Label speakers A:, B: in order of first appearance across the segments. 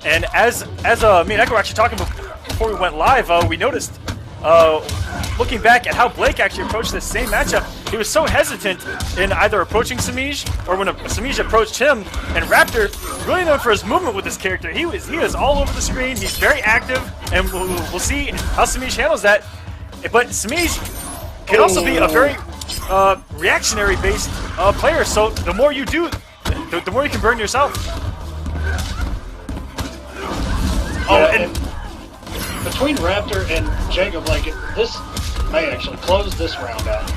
A: And as me and Echo were actually talking before we went live, we noticed, looking back at how Blake actually approached this same matchup, he was so hesitant in either approaching Semiij or when Semiij approached him. And Raptor, really known for his movement with this character, he is all over the screen. He's very active, and we'll see how Semiij handles that. But Semiij can also be a very reactionary-based player. So the more you do, the more you can burn yourself.
B: And between Raptor and Jacob, like, this may actually close this round out.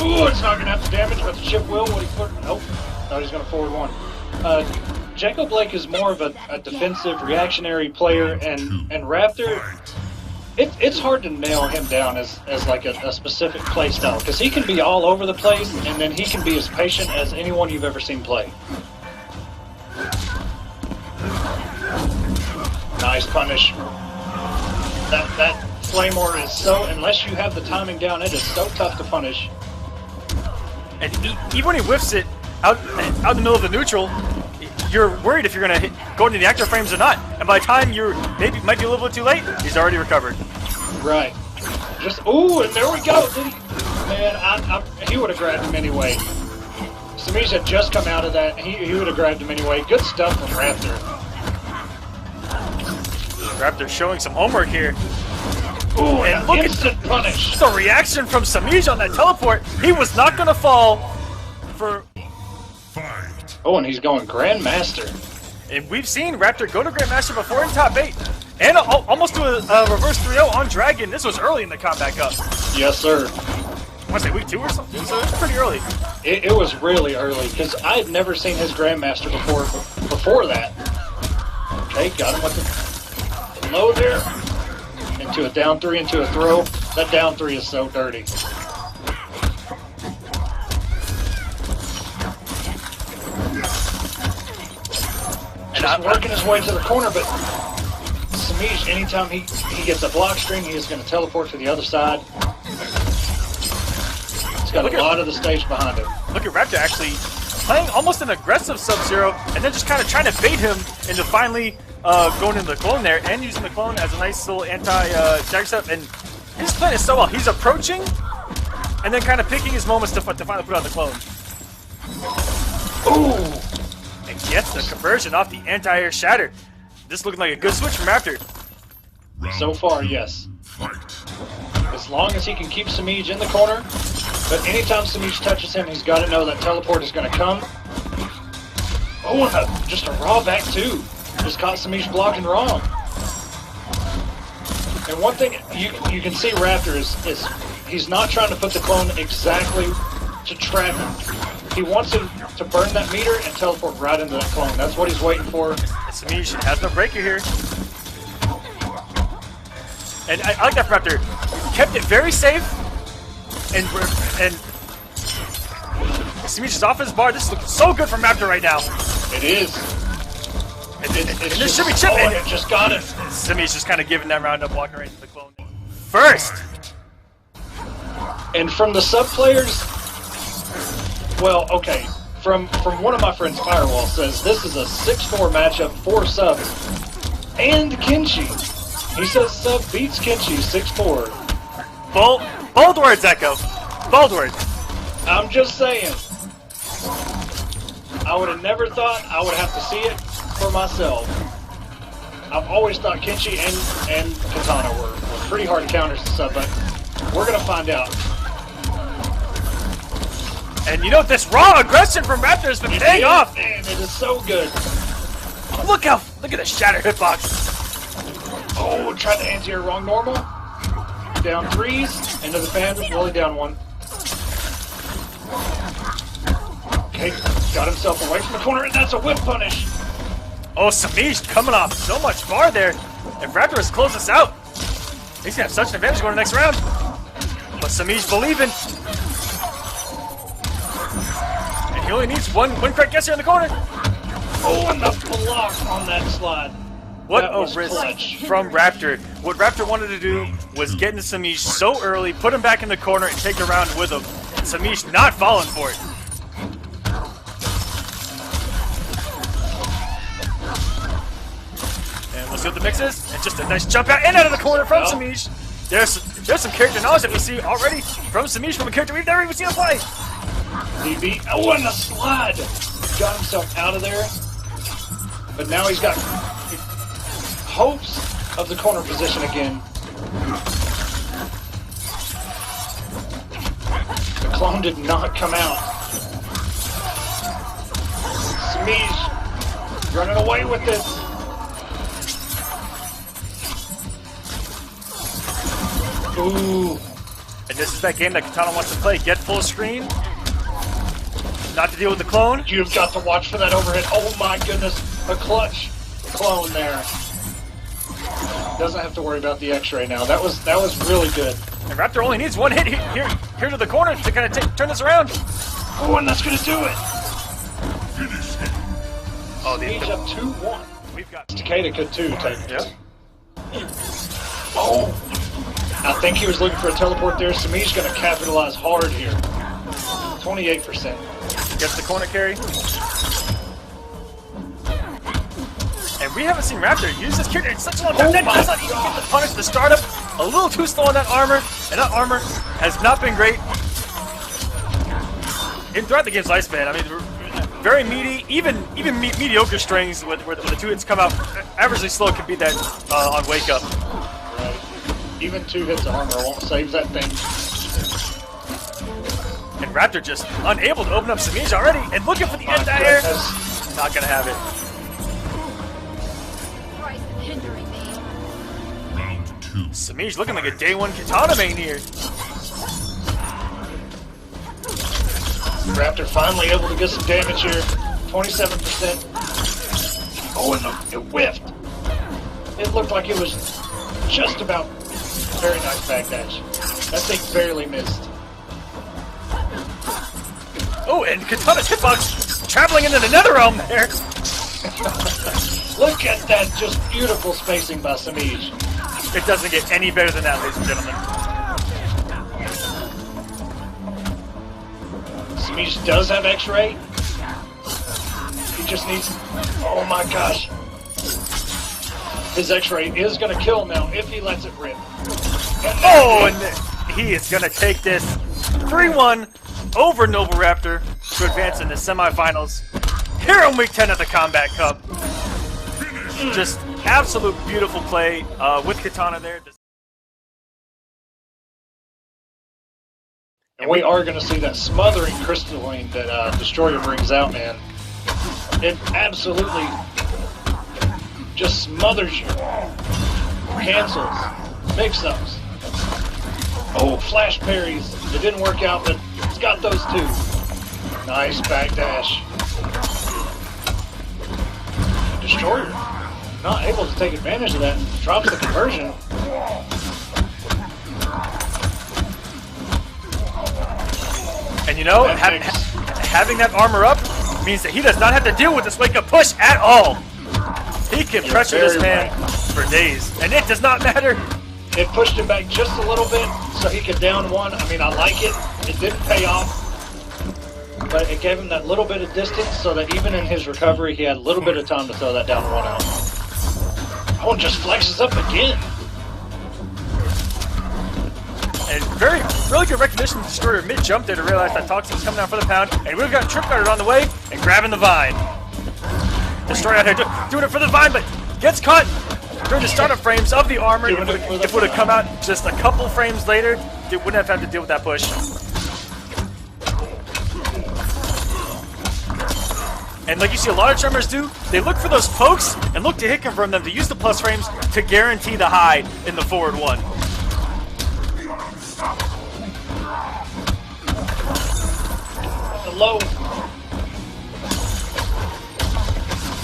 B: Ooh, it's not gonna have the damage, but the chip will. What he put? Nope. Thought he's gonna forward one. Jacob Blake is more of a defensive, reactionary player, and Raptor. It's hard to nail him down as like a specific play style, because he can be all over the place, and then he can be as patient as anyone you've ever seen play. Nice punish. That Flamor is so, unless you have the timing down, it is so tough to punish.
A: And even when he whiffs it out in the middle of the neutral, you're worried if you're going to go into the active frames or not. And by the time you're might be a little bit too late, he's already recovered.
B: Right. Just, ooh, and there we go. Man, he would have grabbed him anyway. Semiij had just come out of that. He would have grabbed him anyway. Good stuff from Raptor.
A: Raptor showing some homework here.
B: Ooh,
A: and
B: an
A: look
B: instant punish.
A: The reaction from Semiij on that teleport. He was not going to fall for...
B: Oh, and he's going Grandmaster.
A: And we've seen Raptor go to Grandmaster before in top 8. And almost do a reverse 3-0 on Dragon. This was early in the comeback up.
B: Yes, sir.
A: I want to say week 2 or something, so it's pretty early.
B: It was really early, because I had never seen his Grandmaster before that. Okay, got him with the low there. Into a down 3, into a throw. That down 3 is so dirty. Just working his way to the corner, but Semiij, anytime he gets a block string, he is going to teleport to the other side. He's got a lot of the stage behind him.
A: Look at Raptor actually playing almost an aggressive Sub-Zero, and then just kind of trying to bait him into finally going into the clone there, and using the clone as a nice little anti-dagger setup. And his plan is so well. He's approaching, and then kind of picking his moments to finally put out the clone.
B: Ooh!
A: And gets the conversion off the anti-air shatter. This looking like a good switch from Raptor.
B: So far, yes. As long as he can keep Semiij in the corner, but anytime Semiij touches him, he's got to know that teleport is going to come. Oh, and just a raw back two. Just caught Semiij blocking wrong. And one thing you can see Raptor is he's not trying to put the clone exactly to trap him. He wants him to burn that meter and teleport right into that clone. That's what he's waiting for.
A: Semiij has no breaker here. And I like that from Raptor. Kept it very safe. And Semiij is off his bar. This looks so good from Raptor right now.
B: It is.
A: And this should be chip.
B: Oh, it just got it.
A: Semiij just kind of giving that round up, walking right into the clone. First.
B: And from the sub players, well, okay. From one of my friends, Firewall says this is a 6-4 matchup, 4 subs, and Kenshi. He says sub beats Kenshi 6-4.
A: Bold words, Echo. Bold words.
B: I'm just saying. I would have never thought I would have to see it for myself. I've always thought Kenshi and Kitana were pretty hard counters to sub, but we're gonna find out.
A: And you know, this raw aggression from Raptor has been paying off.
B: Man, it is so good.
A: Look at the shatter hitbox.
B: Oh, tried to anti-air wrong normal. Down 3s, into the fan, really down 1. Okay, got himself away from the corner, and that's a whip punish.
A: Oh, Semiij coming off so much bar there. If Raptor is close this out, he's gonna have such an advantage going to the next round. But Semiij believing. And he only needs one correct guess here in the corner.
B: Oh, and the block on that slide.
A: What a risk from Raptor. What Raptor wanted to do was get into Semiij so early, put him back in the corner, and take the round with him. And Semiij not falling for it. Let's see what the mix is. And just a nice jump out and out of the corner from Semiij. There's some character knowledge that we see already from Semiij, from a character we've never even seen him play.
B: DB, oh, and the slide! Got himself out of there. But now he's got hopes of the corner position again. The clone did not come out. Semiij running away with this. Ooh.
A: And this is that game that Kitana wants to play. Get full screen. Not to deal with the clone.
B: You've got to watch for that overhead. Oh my goodness. A clutch clone there. Doesn't have to worry about the X-ray now. That was really good.
A: And Raptor only needs one hit here to the corner to kind of turn this around.
B: Oh, and that's going to do it.
A: Oh,
B: Semiij up 2-1.
A: We've got
B: Takeda could too take it.
A: Yeah.
B: Oh. I think he was looking for a teleport there. Semiij's going to capitalize hard here. 28%.
A: Gets the corner carry. And we haven't seen Raptor use this character in such a long time. That does not even get the punish. The startup a little too slow on that armor, and that armor has not been great throughout the game's lifespan. I mean, very meaty, even mediocre strings where the two hits come out averagely slow can beat that on wake up.
B: Right. Even 2 hits of armor won't save that thing.
A: And Raptor just unable to open up Semiij already, and looking for the anti-air. Not gonna have it. Semiij looking like a day 1 Kitana main here.
B: Raptor finally able to get some damage here. 27%. Oh, and it whiffed. It looked like it was just about very nice backdash. That thing barely missed.
A: Oh, and Kitana's hitbox traveling into the nether realm there.
B: Look at that just beautiful spacing by Semiij.
A: It doesn't get any better than that, ladies and gentlemen.
B: Semiij does have X-ray. He just needs... Oh my gosh. His X-ray is going to kill now if he lets it rip.
A: Oh, and he is going to take this 3-1 over Noble Raptor to advance in the semifinals here in Week 10 of the Kombat Cup. Just absolute beautiful play with Kitana there.
B: And we are going to see that smothering crystalline that Destroyer brings out, man. It absolutely just smothers you. Cancels. Mix-ups. Oh, flash parries. It didn't work out, but it's got those 2. Nice backdash. Destroyer not able to take advantage of that. Drops the conversion.
A: And you know, having that armor up means that he does not have to deal with this wake-up push at all. He can pressure this man for days, and it does not matter.
B: It pushed him back just a little bit so he could down 1. I mean, I like it. It didn't pay off, but it gave him that little bit of distance so that even in his recovery, he had a little bit of time to throw that down 1 out. Oh, just flexes up again.
A: And really good recognition of Destroyer mid-jump there to realize that Toxin's coming out for the pound. And we've got Trip Guarded on the way and grabbing the Vine. Destroyer out here doing it for the Vine, but gets caught during the startup frames of the armor. If it would have come out just a couple frames later, it wouldn't have had to deal with that push. And like you see a lot of Tremors do, they look for those pokes and look to hit confirm them to use the plus frames to guarantee the high in the forward 1.
B: The low.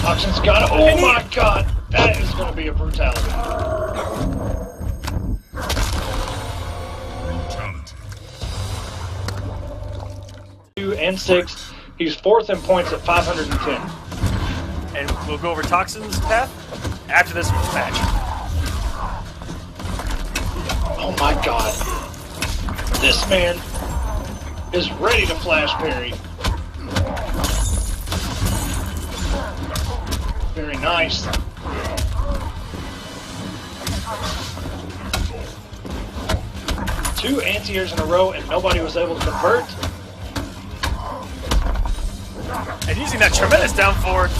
B: Toxin's got it. Oh my god. That is going to be a brutality. 2 and 6. He's 4th in points at 510.
A: And we'll go over Toxin's path after this match.
B: Oh my god. This man is ready to flash parry. Very nice. Two anti-airs in a row, and nobody was able to convert.
A: And using that tremendous down forward.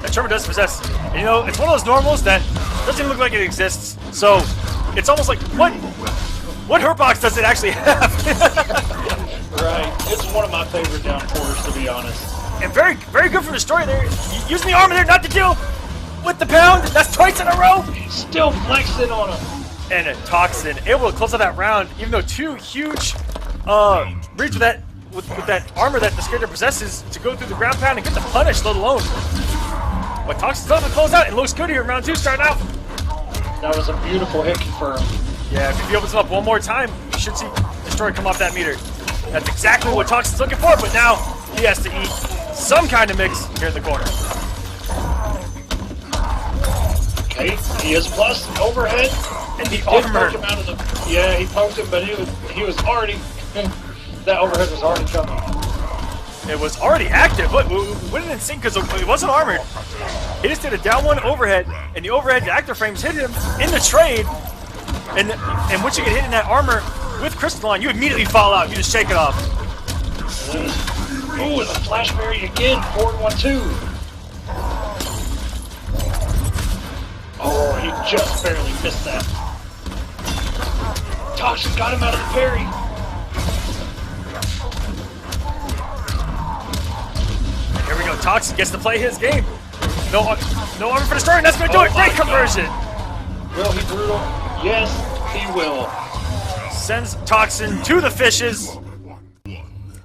A: That Tremor does possess. And, you know, it's one of those normals that doesn't even look like it exists. So it's almost like, what hurt box does it actually have?
B: Right. It's one of my favorite down forwards, to be honest.
A: And very, very good for the story there. Using the armor there not to deal with the pound. That's twice in a row.
B: Still flexing on him.
A: And a Toxin able to close out that round, even though two huge reads with that armor that the Sektor possesses to go through the ground pound and get the punish, let alone. But Toxin's able to close out and looks good here in round 2 starting out.
B: That was a beautiful hit confirmed.
A: Yeah, if he opens him up one more time, you should see Destroyer come off that meter. That's exactly what Toxin's looking for, but now he has to eat some kind of mix here in the corner.
B: Okay, he is plus overhead.
A: And the
B: Did
A: armor.
B: poke him out of the, yeah, he poked him, but he was already, that overhead was already coming.
A: It was already active. What didn't it sync because it wasn't armored. He just did a down one overhead, and the overhead active frames hit him in the trade. And once you get hit in that armor with Crystalline, you immediately fall out. You just shake it off.
B: Ooh, and the flash berry again, forward 1-2. Oh, he just barely missed that. Toxin got him out of the parry.
A: Here we go. Toxin gets to play his game. No armor for the story, and that's going to do it. Great conversion.
B: Will he brutal? Yes, he will.
A: Sends Toxin to the fishes.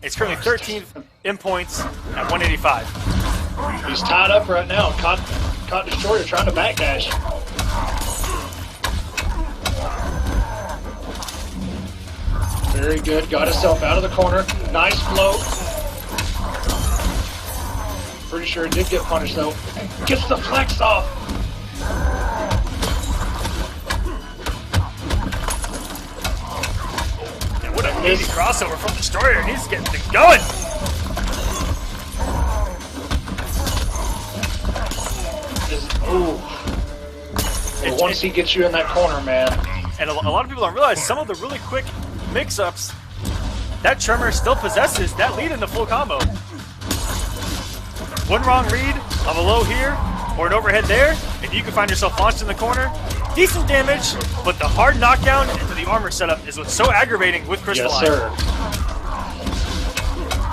A: It's currently 13th in points at 185.
B: He's tied up right now. Caught Destroyer trying to backdash. Very good. Got himself out of the corner. Nice float. Pretty sure it did get punished though. Gets the flex off.
A: And what a easy crossover from Destroyer. He's getting it going.
B: Ooh. And once he gets you in that corner, man.
A: And a lot of people don't realize some of the really quick mix-ups that Tremor still possesses that lead in the full combo. One wrong read of a low here or an overhead there, and you can find yourself launched in the corner. Decent damage, but the hard knockdown into the armor setup is what's so aggravating with Crystalline.
B: Yes, sir.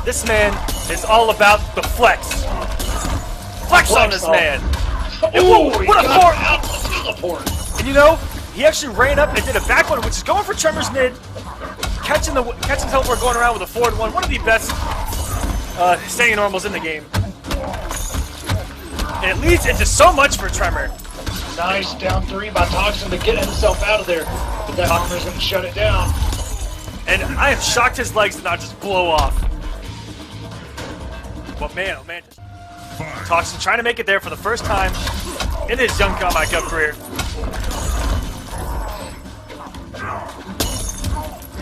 A: This man is all about the flex. Flex on this man.
B: Ooh,
A: what a forward!
B: Out the teleport.
A: And you know, he actually ran up and did a back one, which is going for Tremor's mid. Catching the teleport going around with a forward one. One of the best standing normals in the game. And it leads into so much for Tremor.
B: Nice down 3 by Toxin to get himself out of there. But that armor's going to shut it down.
A: And I am shocked his legs did not just blow off. But man, oh man. Toxin trying to make it there for the first time in his young Kombat Cup career.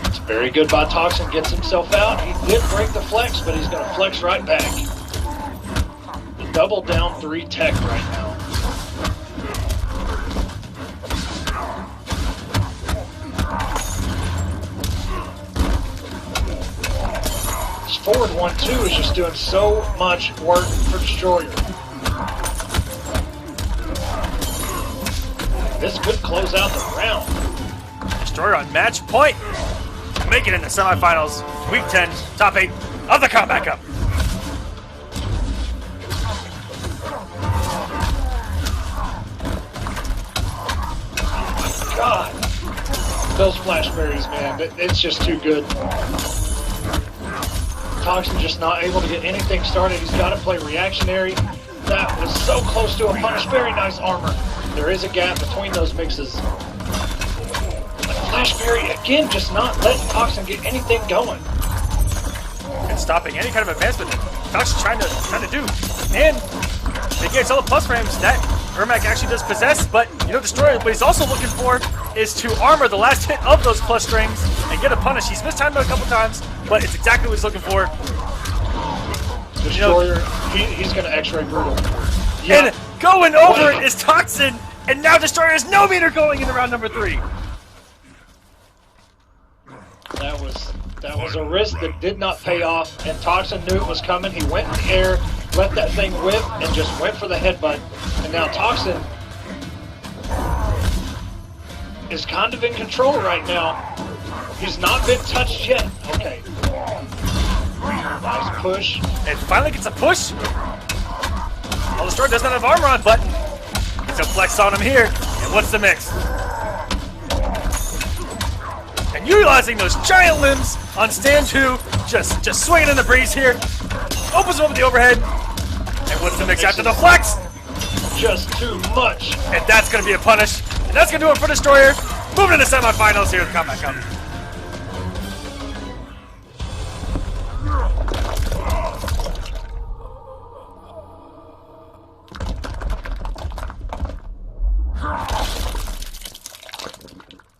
B: It's very good by Toxin. Gets himself out. He did break the flex, but he's going to flex right back. The double down 3 tech right now. This forward 1-2 is just doing so much work for Destroyer. This could close out the round.
A: Destroyer on match point. Make it in the semifinals. Week 10, top 8 of the Kombat Cup.
B: God, those flash berries, man, it's just too good. Toxin just not able to get anything started. He's got to play reactionary. That was so close to a punish. Very nice armor. There is a gap between those mixes. The flash berry again, just not letting Toxin get anything going.
A: And stopping any kind of advancement that Toxin's trying to do. And it gets all the plus frames that Ermac actually does possess, but you know, Destroyer, what he's also looking for is to armor the last hit of those plus strings and get a punish. He's mistimed it a couple times, but it's exactly what he's looking for.
B: Destroyer, he's going to X-ray brutal.
A: And going over it is Toxin, and now Destroyer has no meter going into round number 3.
B: That was a risk that did not pay off, and Toxin knew it was coming. He went in the air, let that thing whip, and just went for the headbutt. And now Toxin is kind of in control right now. He's not been touched yet. Okay. Nice push.
A: And finally gets a push. Well, Destroyer does not have armor on, but gets a flex on him here. And what's the mix? And utilizing those giant limbs on stand 2, just swinging in the breeze here. Opens him up with the overhead. And what's the mix after the flex?
B: Just too much.
A: And that's going to be a punish. And that's going to do it for Destroyer. Moving into semifinals here with Kombat Cup.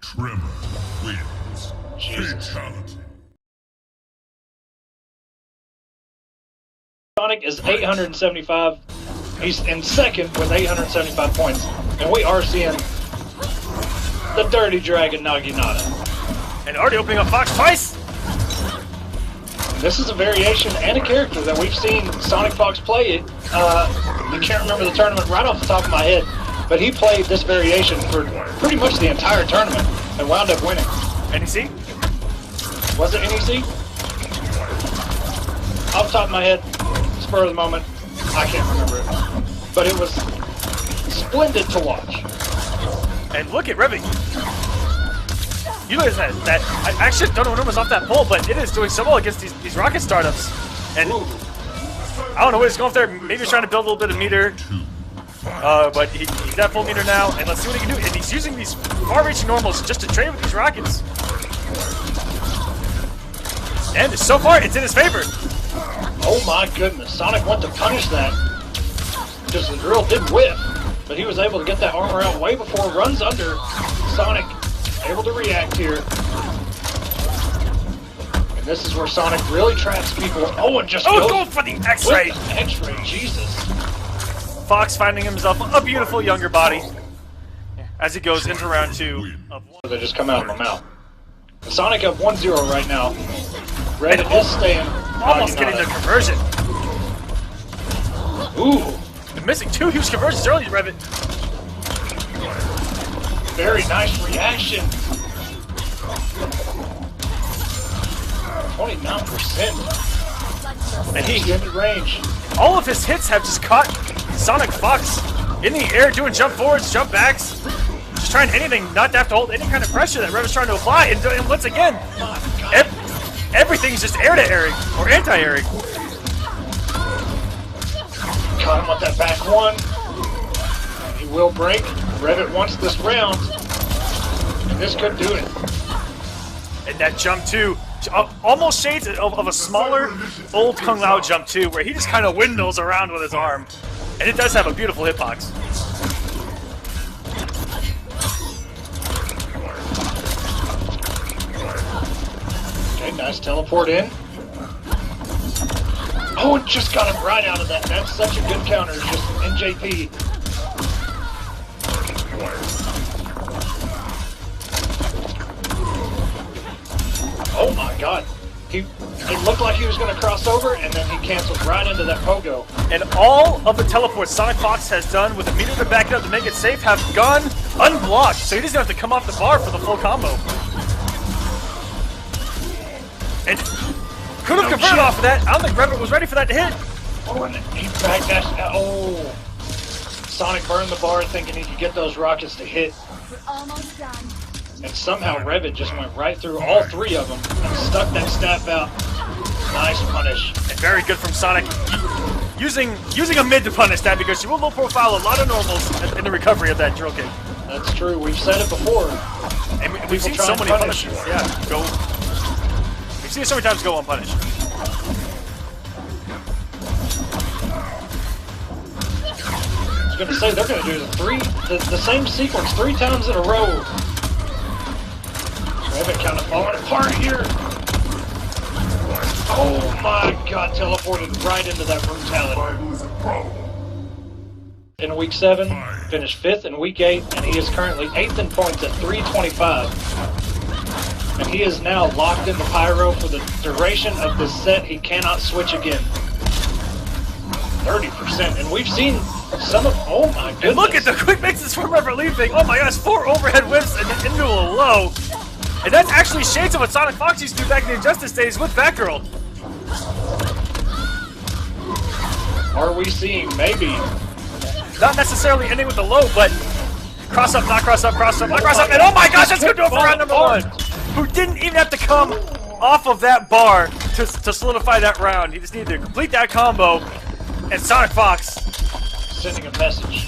C: Tremor wins. Fatality.
B: Sonic is 875. He's in second with 875 points. And we are seeing the Dirty Dragon Naginata.
A: And already opening up Fox twice.
B: This is a variation and a character that we've seen SonicFox play. I can't remember the tournament right off the top of my head, but he played this variation for pretty much the entire tournament and wound up winning.
A: NEC?
B: Was it NEC? Off the top of my head, spur of the moment, I can't remember it. But it was splendid to watch.
A: And look at Revy. You guys that I actually don't know when it was off that pole, but it is doing so well against these rocket startups. And I don't know what he's going for there. Maybe he's trying to build a little bit of meter. But he's at full meter now, and let's see what he can do. And he's using these far-reaching normals just to trade with these rockets. And so far, it's in his favor.
B: Oh my goodness, Sonic went to punish that because the drill did whiff, but he was able to get that armor out way before it runs under. Sonic able to react here. And this is where Sonic really traps people. Oh, and just goes
A: going for the X-ray.
B: X-ray, Jesus.
A: Fox finding himself a beautiful younger body as he goes into round 2 of 1.
B: They just come out of my mouth. Sonic up 1-0 right now. Raiden is staying.
A: Almost getting the conversion.
B: Ooh.
A: They're missing 2 huge conversions early, Revit.
B: Very nice reaction. 29%.
A: And he
B: Extended range.
A: all of his hits have just caught SonicFox in the air, doing jump forwards, jump backs, just trying anything not to have to hold any kind of pressure that Rev is trying to apply. And once again, everything's just air-to-airing, or anti-airing.
B: Caught him with that back one. He will break. Revit wants this round. And this could do it.
A: And that jump too, almost shades of a smaller old Kung Lao jump too, where he just kind of windmills around with his arm. And it does have a beautiful hitbox.
B: Okay, nice teleport in. Oh, it just got him right out of that. That's such a good counter. It's just NJP. Oh my god. It looked like he was going to cross over, and then he canceled right into that pogo.
A: And all of the teleports SonicFox has done with a meter to back it up to make it safe have gone unblocked, so he doesn't have to come off the bar for the full combo. And could have converted off of that. I don't think Revetleafing was ready for that to hit.
B: Oh, and he backed that. Oh. Sonic burned the bar thinking he could get those rockets to hit.
D: We're almost done.
B: And somehow Revit just went right through all 3 of them and stuck that staff out. Nice punish.
A: And very good from Sonic. Using a mid to punish that because she will low profile a lot of normals in the recovery of that drill kick.
B: That's true. We've said it before.
A: And we've seen so many punishes. Yeah, go. We've seen it so many times go unpunished.
B: I was going to say they're going to do the same sequence 3 times in a row. Revit kind of falling apart here. Oh my god, teleported right into that brutality. in week 7, finished 5th in week 8, and he is currently 8th in points at 325. And he is now locked into Pyro for the duration of this set. He cannot switch again. 30%, and we've seen some of, oh my goodness.
A: And look at the quick mixes from Revetleafing. Oh my gosh, 4 overhead whips and then into a low. And that's actually shades of what SonicFox used to do back in the Injustice days with Batgirl.
B: Are we seeing maybe?
A: Not necessarily ending with the low, but cross up, not cross up, cross up, not cross up, and oh my gosh, that's gonna do it for round number 1. Who didn't even have to come off of that bar to solidify that round. He just needed to complete that combo, and SonicFox
B: sending a message.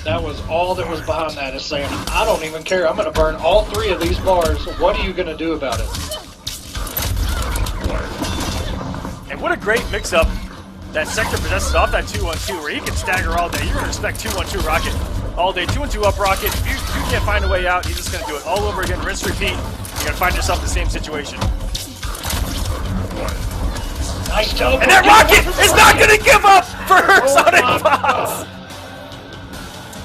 B: That was all that was behind that, is saying, I don't even care, I'm gonna burn all 3 of these bars, what are you gonna do about it?
A: And what a great mix-up that Sektor possesses off that 2-1-2, where he can stagger all day. You're going to respect 2-1-2 Rocket all day. 2-1-2 up Rocket. If you can't find a way out, he's just going to do it all over again. Rinse, repeat. You're going to find yourself in the same situation.
B: Nice teleport.
A: And that Rocket is not going to give up for her SonicFox.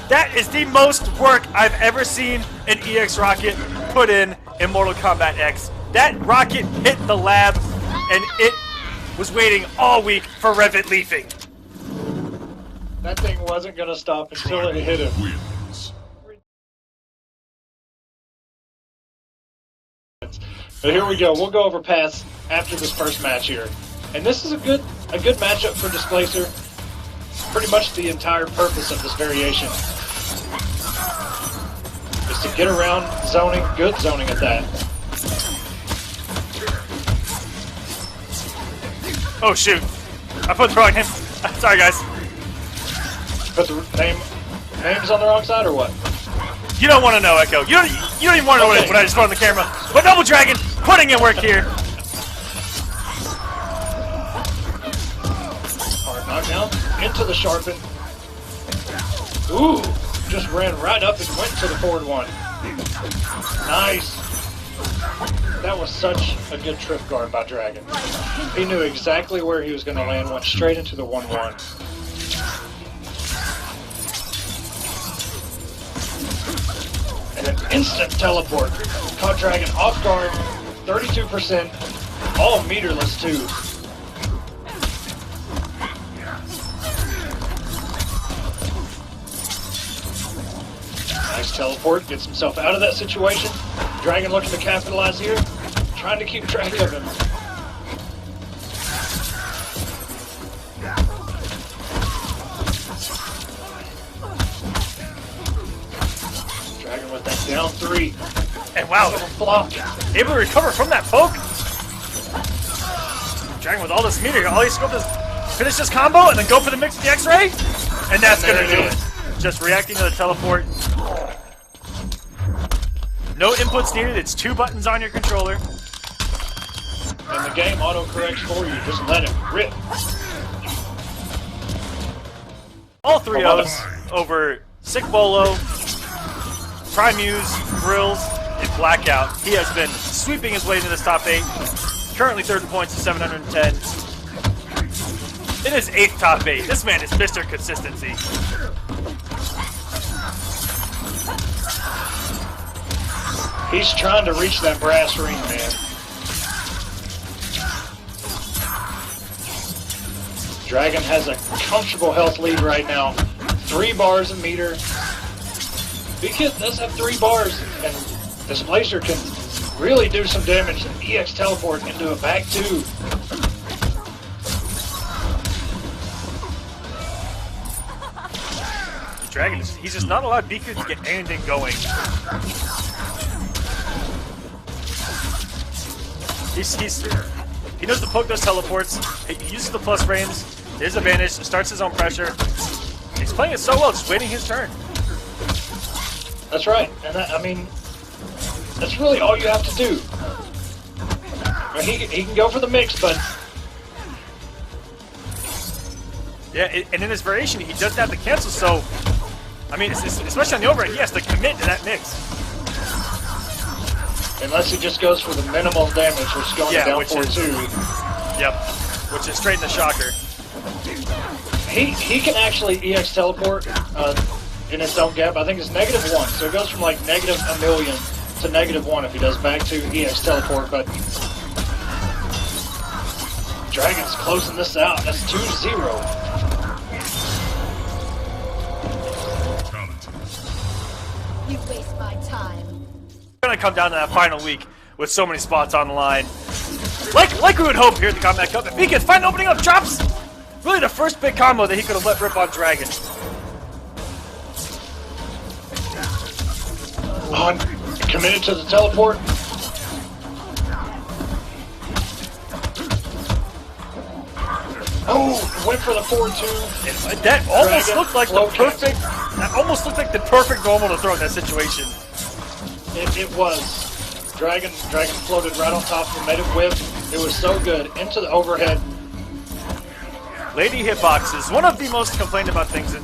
A: That is the most work I've ever seen an EX Rocket put in Mortal Kombat X. That Rocket hit the lab, and it was waiting all week for Revetleafing.
B: That thing wasn't going to stop until it hit him. But here we go. We'll go over paths after this first match here. And this is a good matchup for Displacer. Pretty much the entire purpose of this variation is to get around zoning, good zoning at that.
A: Oh shoot! I put the wrong name. Sorry guys.
B: Put the names on the wrong side or what?
A: You don't want to know, Echo. You don't even want to know what I just put on the camera. But Double Dragon putting in work here.
B: Hard knockdown into the sharpen. Ooh, just ran right up and went to the forward one. Nice. That was such a good trip guard by Dragon. He knew exactly where he was going to land, went straight into the 1-1. And an instant teleport. Caught Dragon off guard, 32%, all meterless too. Nice teleport, gets himself out of that situation. Dragon looking to capitalize here, trying to keep track of him. Dragon with that down 3.
A: And wow,
B: block.
A: Able to recover from that poke. Dragon with all this meter, all he's scoped is finish this combo and then go for the mix with the X-ray. And that's gonna do it. Just reacting to the teleport. No inputs needed, it's 2 buttons on your controller.
B: And the game auto-corrects for you, just let it rip.
A: All 3 O's over Sick Bolo, Primuse, Grills, and Blackout. He has been sweeping his way into this top 8. Currently 3rd in points at 710. In his 8th top 8. This man is Mr. Consistency.
B: He's trying to reach that brass ring, man. Dragon has a comfortable health lead right now. 3 bars a meter. Bkith does have 3 bars, and Displacer can really do some damage and EX teleport into a back 2.
A: Dragon, he's just not allowed Bkith to get anything going. He knows to poke those teleports. He uses the plus frames. His advantage. Starts his own pressure. He's playing it so well, just waiting his turn.
B: That's right, and that, I mean, that's really all you have to do. I mean, he can go for the mix, but
A: yeah, and in his variation, he doesn't have to cancel. So, I mean, especially on the overhead, he has to commit to that mix.
B: Unless he just goes for the minimal damage, which is going down 4-2.
A: Yep. which is straight in the shocker.
B: He can actually EX teleport in its own gap. I think it's -1, so it goes from like -1,000,000 to -1 if he does back to EX teleport. But Dragon's closing this out. That's 2-0.
D: You waste my time.
A: It's gonna come down to that final week with so many spots on the line. Like we would hope here at the Kombat Cup. If Bkith find an opening up, drops really the first big combo that he could have let rip on Dragon.
B: On, committed to the teleport. Oh, went for the 4-2.
A: That almost
B: Dragon,
A: looked like the
B: low
A: perfect. That almost looked like the perfect normal to throw in that situation.
B: It was. Dragon floated right on top of him, made it whip. It was so good. Into the overhead.
A: Lady hitboxes, one of the most complained about things in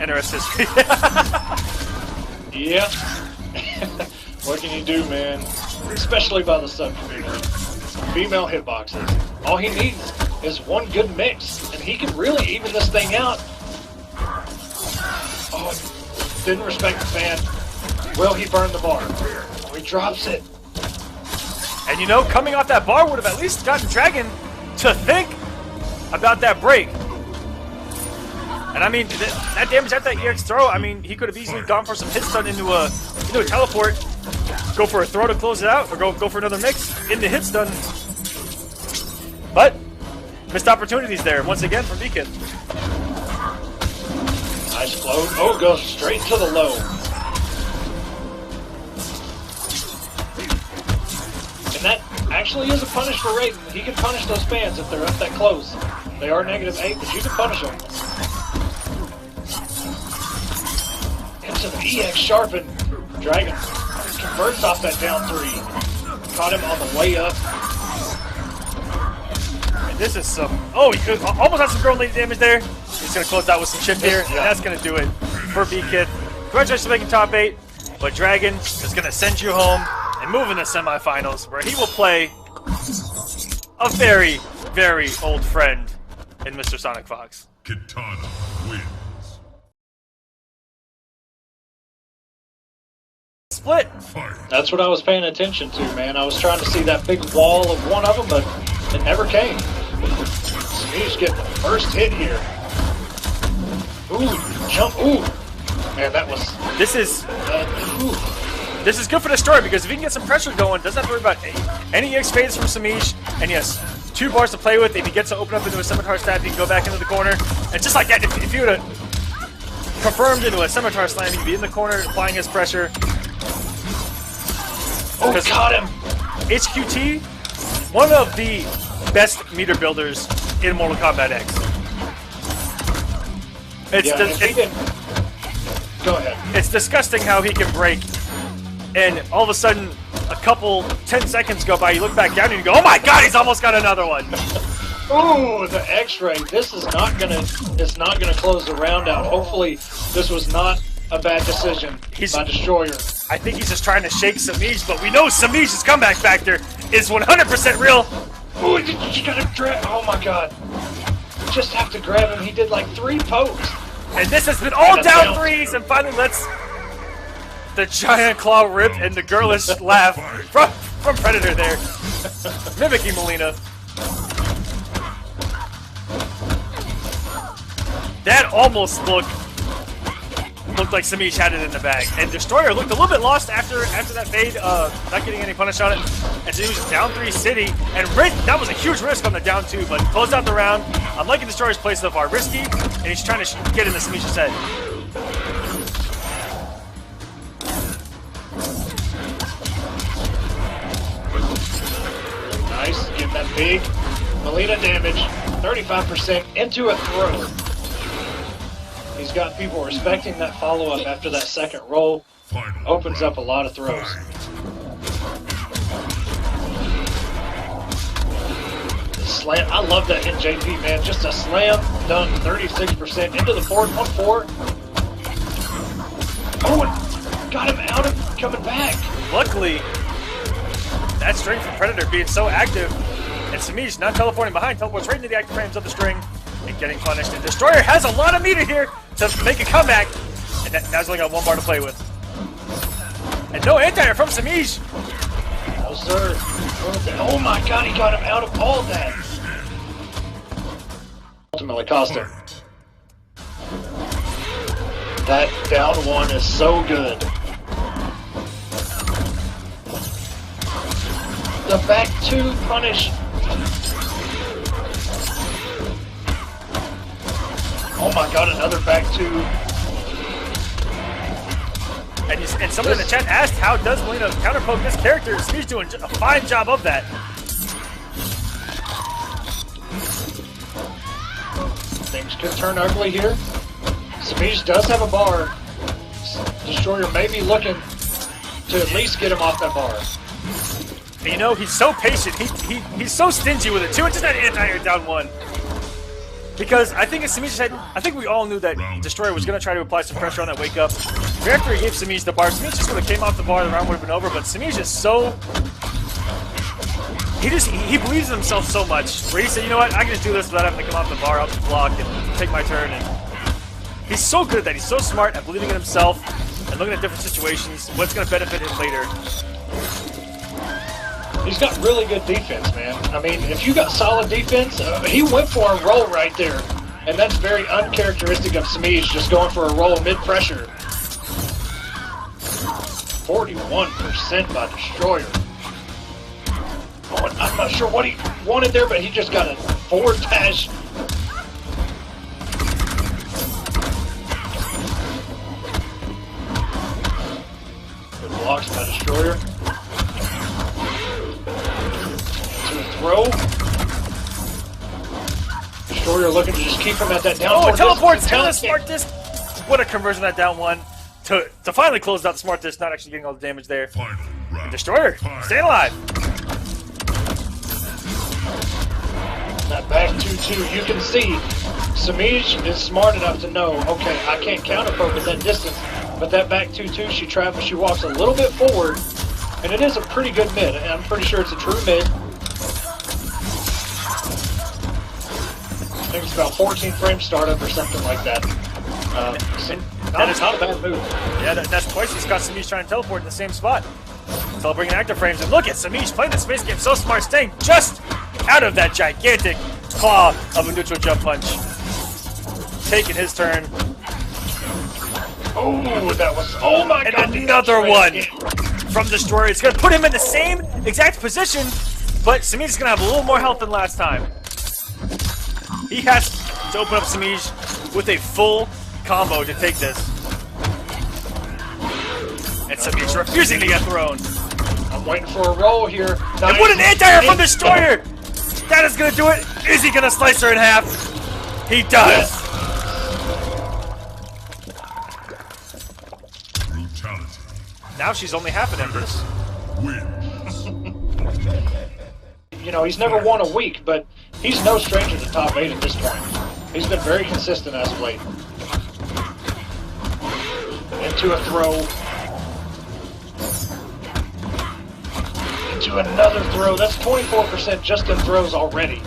A: NRS history.
B: Yeah. What can you do, man? Especially by the sub community. Female hitboxes. All he needs is one good mix, and he can really even this thing out. Oh, didn't respect the fan. Will he burn the bar? Oh, he drops it.
A: And you know, coming off that bar would have at least gotten Dragon to think about that break. And I mean, that damage at that EX throw, I mean, he could have easily gone for some hit stun into a teleport, go for a throw to close it out, or go for another mix into hit stun. But missed opportunities there once again from Bkith.
B: Nice float. Oh, goes straight to the low. And that actually is a punish for Raiden. He can punish those fans if they're up that close. They are -8, but you can punish them. Into the EX sharpen. Dragon converts off that down 3. Caught him on the way up.
A: And this is some... Oh, he almost had some girl lady damage there. He's going to close out with some chip here, and that's going to do it for Bkith. Congratulations for making top 8, but Dragon is going to send you home and move in the semifinals, where he will play a very, very old friend in Mr. SonicFox.
C: Kitana wins.
A: Split.
C: Fight.
B: That's what I was paying attention to, man. I was trying to see that big wall of one of them, but it never came. Semiij getting the first hit here. Ooh, jump, ooh. Man, that was...
A: This is
B: ooh.
A: This is good for the story, because if he can get some pressure going, doesn't have to worry about any EX fades from Semiij, and yes, 2 bars to play with. If he gets to open up into a scimitar stab, he can go back into the corner. And just like that, if you would have confirmed into a scimitar slam, he'd be in the corner applying his pressure.
B: Oh, got him!
A: HQT, one of the best meter builders in Mortal Kombat X.
B: Go ahead.
A: It's disgusting how he can break, and all of a sudden, a couple 10 seconds go by, you look back down and you go, oh my god, he's almost got another one!
B: Ooh, the X-ray. This is not gonna close the round out. Hopefully, this was not a bad decision by Destroyer.
A: I think he's just trying to shake Semiij, but we know Semiij's comeback factor is 100% real.
B: Ooh, you gotta grab. Oh my god. You just have to grab him. He did like 3 pokes.
A: And this has been all down 3s, and finally lets the giant claw rip and the girlish laugh from Predator there. Mimicking Mileena. That almost looked like Semiij had it in the bag. And Destroyer looked a little bit lost after that fade, not getting any punish on it. And so he was just down 3 city. And that was a huge risk on the down 2, but closed out the round. I'm liking Destroyer's play so far. Risky, and he's trying to get into Semiij's head.
B: Nice, getting that big Mileena damage. 35% into a throw. He's got people respecting that follow-up after that second roll. Opens up a lot of throws. Slam. I love that hit, JP, man. Just a slam done 36% into the forward 1-4. Oh, and got him out of coming back.
A: Luckily, that strength from Predator being so active And Semiij not teleporting behind, teleports right into the active frames of the string and getting punished. And Destroyer has a lot of meter here to make a comeback. And now's only got 1 bar to play with. And no anti-air from Semiij.
B: No, sir. Oh my god, he got him out of all that. Ultimately cost him. That down 1 is so good. The back 2 punish. Oh my god, another back 2.
A: And someone in the chat asked, how does Mileena counterpoke this character? Semiij doing a fine job of that.
B: Things could turn ugly here. Semiij does have a bar. Destroyer may be looking to at least get him off that bar.
A: And you know, he's so patient. He's so stingy with it too. It's just that anti-air down 1. Because I think as Semiij said, I think we all knew that Destroyer was going to try to apply some pressure on that wake up. Right after he gave Semiij the bar, Semiij just would have came off the bar, the round would have been over. But Semiij is so... He believes in himself so much. Where he said, you know what, I can just do this without having to come off the bar, I'll just block and take my turn. And he's so good at that. He's so smart at believing in himself and looking at different situations, what's going to benefit him later.
B: He's got really good defense, man. I mean, if you got solid defense, he went for a roll right there. And that's very uncharacteristic of Semiij, just going for a roll mid-pressure. 41% by Destroyer. Oh, I'm not sure what he wanted there, but he just got a forward dash. Good blocks by Destroyer. Throw. Destroyer looking to just keep him at that down.
A: Oh, it teleports and the smart disc. What a conversion that down 1 to finally close out the smart disc, not actually getting all the damage there. And Destroyer staying alive.
B: That back 2-2, you can see Semiij is smart enough to know, okay, I can't counterpoke at that distance, but that back 2-2, she walks a little bit forward, and it is a pretty good mid. I'm pretty sure it's a true mid. I think it's about 14 frame startup or something like that. That is not a bad move.
A: Yeah, that's twice he's got Semiij trying to teleport in the same spot. Teleporting active frames, and look at Semiij playing the space game so smart, staying just out of that gigantic claw of a neutral jump punch. Taking his turn.
B: Oh, that was, oh my god.
A: And another one from Destroyer. It's going to put him in the same exact position, but Semiij is going to have a little more health than last time. He has to open up Semiij with a full combo to take this. And Semiij refusing to get thrown.
B: I'm waiting for a roll here.
A: And what an anti-air from Destroyer! That is going to do it. Is he going to slice her in half? He does.
C: Brutality.
A: Now she's only half an Empress.
C: Wins.
B: You know, he's never won a week, but he's no stranger to top 8 at this point. He's been very consistent as of late. Into a throw. Into another throw. That's 24% just in throws already.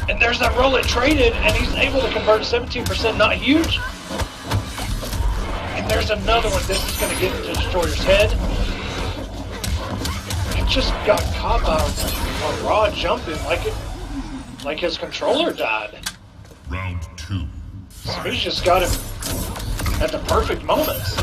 B: And there's that roll it traded, and he's able to convert 17%, not huge. And there's another one. This is going to get into Destroyer's head. It just got caught by a raw jumping like his controller died.
C: Round 2.
B: Semiij just got him at the perfect moments.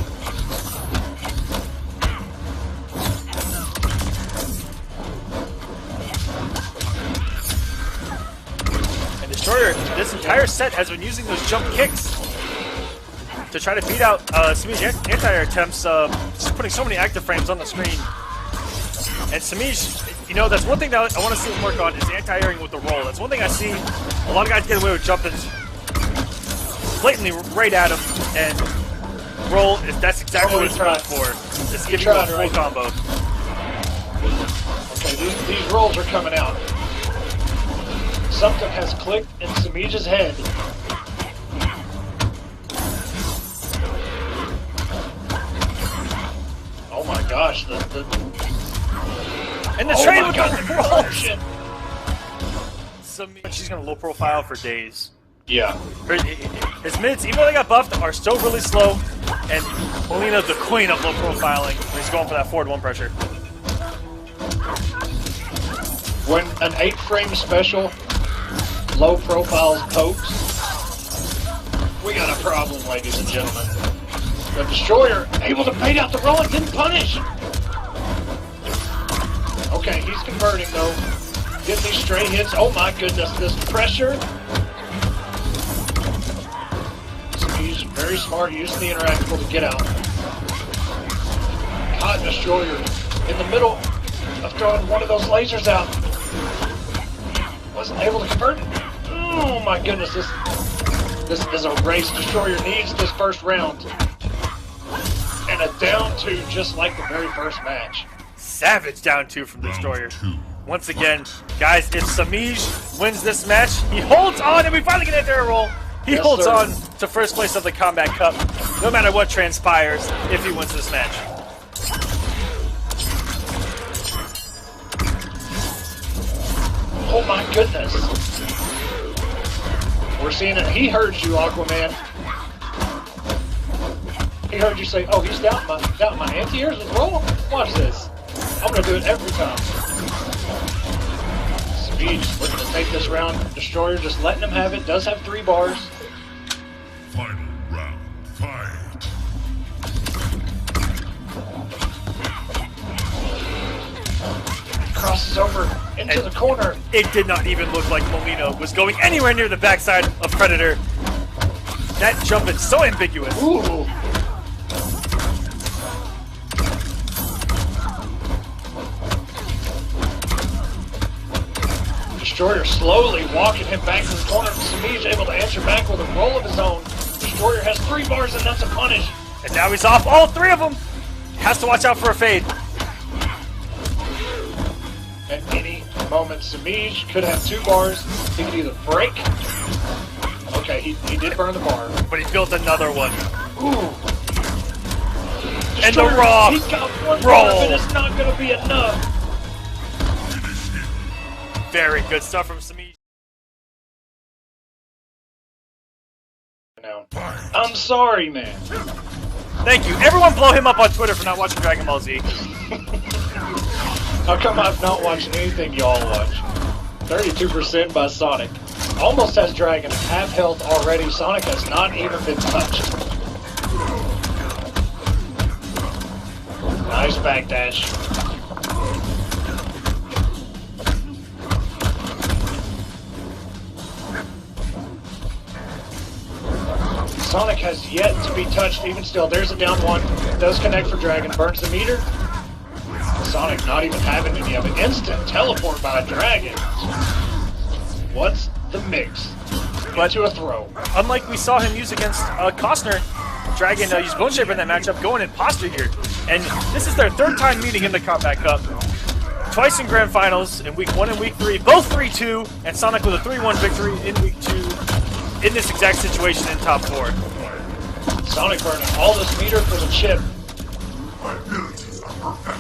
A: And Destroyer, this entire set, has been using those jump kicks to try to beat out Semiij's anti-air attempts, just putting so many active frames on the screen. And Semiij, you know, that's one thing that I want to see him work on is anti-airing with the roll. That's one thing I see a lot of guys get away with jumping blatantly right at him, and roll, that's exactly what it's going for. Just giving you a full combo.
B: Okay, these rolls are coming out. Something has clicked in Semiij's head. Oh my gosh,
A: And the
B: Oh
A: trade
B: my
A: with
B: God,
A: the
B: the
A: rolls.
B: conversion.
A: She's gonna low profile for days.
B: Yeah.
A: His mids, even though they got buffed, are still really slow. And Mileena's the queen of low profiling. He's going for that forward 1 pressure.
B: When an 8-frame special low profiles pokes, we got a problem, ladies and gentlemen. The Destroyer able to bait out the roll and didn't punish. Okay, he's converting though. Getting these straight hits. Oh my goodness, this pressure. He's very smart, using the interactable to get out. Caught Destroyer in the middle of throwing one of those lasers out. Wasn't able to convert. Oh my goodness, this is a race. Destroyer needs this first round. And a down 2 just like the very first match.
A: Savage down 2 from Destroyer. Once again, guys, if Semiij wins this match, he holds on, and we finally get a dare roll. He
B: Yes,
A: holds
B: sir.
A: on to first place of the Kombat Cup, no matter what transpires, if he wins this match.
B: Oh my goodness. We're seeing it. He heard you, Aquaman. He heard you say, oh, he's down my anti-airs with roll. Watch this. I'm going to do it every time. Semiij looking to take this round. Destroyer just letting him have it. Does have 3 bars.
C: Final round. Fight.
B: Crosses over into the corner.
A: It did not even look like Mileena was going anywhere near the backside of Predator. That jump is so ambiguous.
B: Ooh. Destroyer slowly walking him back to the corner. Semiij able to answer back with a roll of his own. Destroyer has 3 bars and that's a punish.
A: And now he's off all 3 of them. Has to watch out for a fade.
B: At any moment, Semiij could have 2 bars. He could either break. Okay, he did burn the bar.
A: But he built another one.
B: Ooh.
A: And the raw
B: He's got 1
A: roll.
B: bar, but it's not going to be enough.
A: Very good stuff from Semiij.
B: Now, I'm sorry, man.
A: Thank you. Everyone blow him up on Twitter for not watching Dragon Ball Z.
B: How come I've not watched anything y'all watch? 32% by Sonic. Almost has Dragon at half health already. Sonic has not even been touched. Nice backdash. Sonic has yet to be touched even still. There's a down 1. Does connect for Dragon. Burns the meter. Sonic not even having any of it. Instant teleport by Dragon. What's the mix? But to a throw.
A: Unlike we saw him use against Costner, Dragon used Bone Shaper in that matchup, going in posture here. And this is their 3rd time meeting in the Kombat Cup. Twice in Grand Finals, in Week 1 and Week 3, both 3-2, and Sonic with a 3-1 victory in Week 2 in this exact situation in top 4.
B: Sonic burning all this meter for the chip.
C: My abilities are perfect.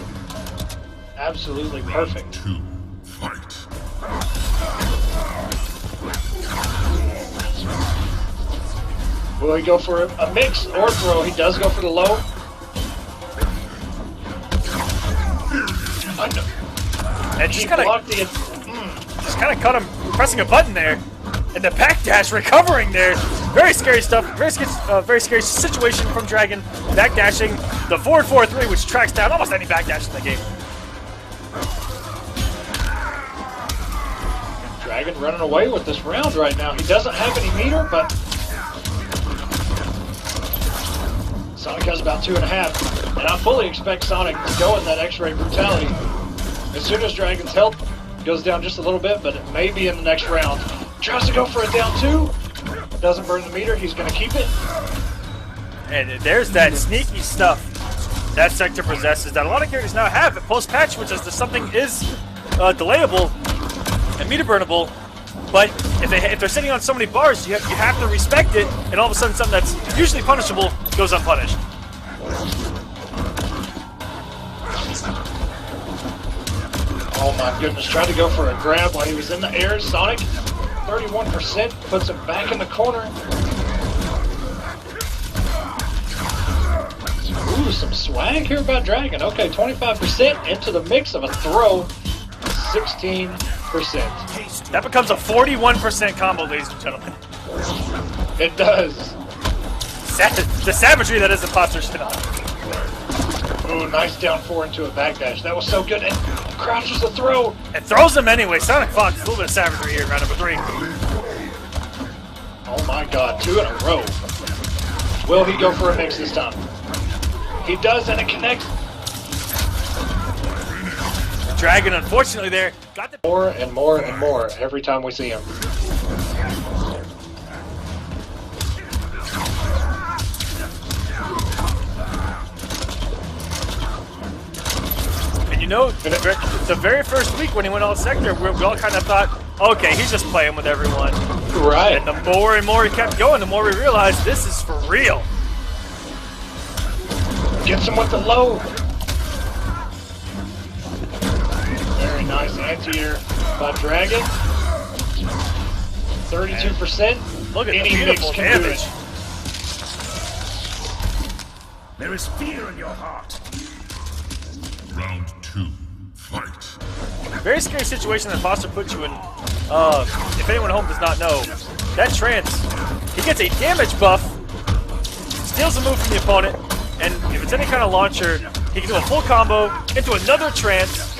B: Absolutely perfect.
C: 2. Fight.
B: Will he go for a mix or throw? He does go for the low.
A: And
B: He
A: just kind
B: blocked the...
A: of caught him pressing a button there. And the backdash recovering there. Very scary stuff. Very scary situation from Dragon. Backdashing the forward 4-3, which tracks down almost any backdash in the game.
B: Dragon running away with this round right now. He doesn't have any meter, but Sonic has about 2.5. And I fully expect Sonic to go in that X-ray brutality. As soon as Dragon's health goes down just a little bit, but it may be in the next round. Tries to go for a down 2. Doesn't burn the meter. He's going to keep it.
A: And there's that sneaky stuff that Sektor possesses that a lot of characters now have at post-patch, which is that something is delayable and meter burnable. But if they're sitting on so many bars, you have to respect it, and all of a sudden something that's usually punishable goes unpunished.
B: Oh my goodness, tried to go for a grab while he was in the air. Sonic, 31%, puts him back in the corner. Ooh, some swag here by Dragon. Okay, 25% into the mix of a throw, 16%.
A: That becomes a 41% combo, ladies and gentlemen.
B: It does.
A: The savagery that is Imposter Shinnok.
B: Ooh, nice down 4 into a backdash. That was so good. And crouches the throw.
A: It throws him anyway. SonicFox, a little bit of savagery here, round number 3.
B: Oh my god, 2 in a row. Will he go for a mix this time? He does, and it connects.
A: Dragon, unfortunately, there got the
B: More and more and more every time we see him.
A: And you know, the very first week when he went all Sektor, we all kind of thought, okay, he's just playing with everyone.
B: Right.
A: And the more and more he kept going, the more we realized this is for real.
B: Gets him with the low. Very nice anti-air by Dragon. 32%.
A: Look at
B: Any
A: the beautiful
B: mix can do
A: damage.
B: it.
E: There is fear in your heart.
C: Round 2. Fight.
A: Very scary situation that Foster put you in. If anyone at home does not know, that trance, he gets a damage buff, steals a move from the opponent, and if it's any kind of launcher, he can do a full combo into another trance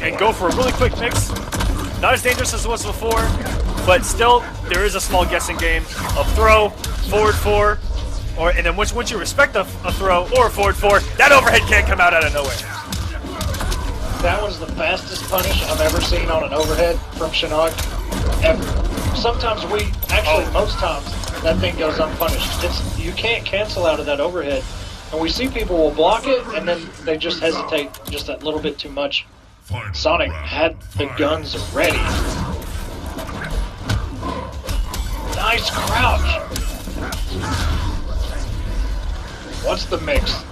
A: and go for a really quick mix. Not as dangerous as it was before, but still, there is a small guessing game of throw, forward 4, and then once you respect a throw or a forward 4, that overhead can't come out of nowhere.
B: That was the fastest punish I've ever seen on an overhead from Shinnok, ever. Sometimes most times, that thing goes unpunished. You can't cancel out of that overhead. And we see people will block it, and then they just hesitate just that little bit too much.
C: Final
B: Sonic
C: round.
B: had the guns ready. Nice crouch. What's the mix?